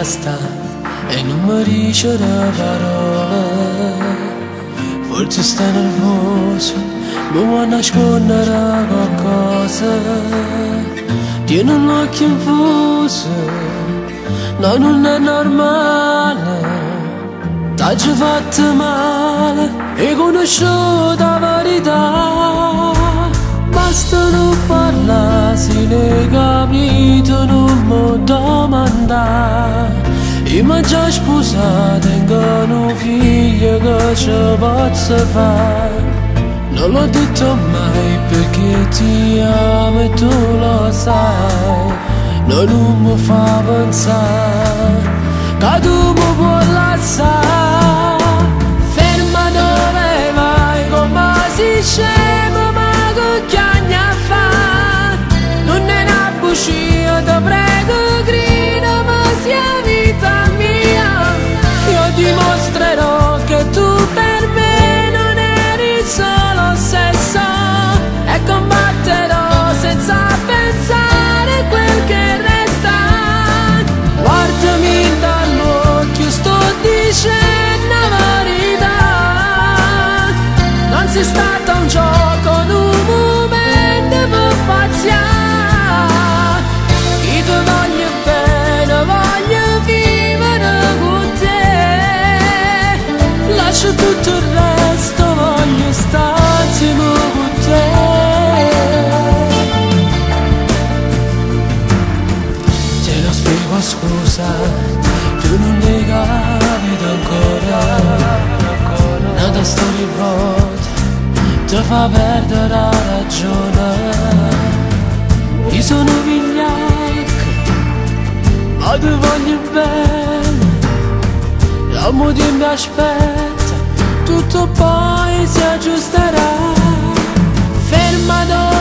sta e non mi dice le parole. Forse sta nervoso, mi vuoi nascondere qualcosa. Tieni un occhio infuso, no, non è normale. T'hai fatto male e conosciuto la verità. Basta non parlare, se ne capito non mi domandare. Io mi già sposata, tengo un figlio che ci posso fare. Non l'ho detto mai perché ti amo e tu lo sai. Non mi fa pensare che tu mi puoi lasciare. Ferma dove vai, come si scema, ma che a fa? Non è una bugia, ti prego, grida, ma sia vita mia. Io dimostrerò che tu per me non eri solo sesso, e combatterò senza pensare quel che resta. Guardami dall'occhio, sto dicendo la verità. Non sei stato un gioco, un momento per paziare. Io ti voglio bene, voglio vivere con te. Lascio tutto il resto, voglio stare insieme con te. Te lo spiego, scusa, tu non mi capito ancora. Nata storia vuota ti fa perdere la ragione. Io sono vigliacco, ma ti voglio bene. L'amore di mi aspetta, tutto poi si aggiusterà. Ferma dove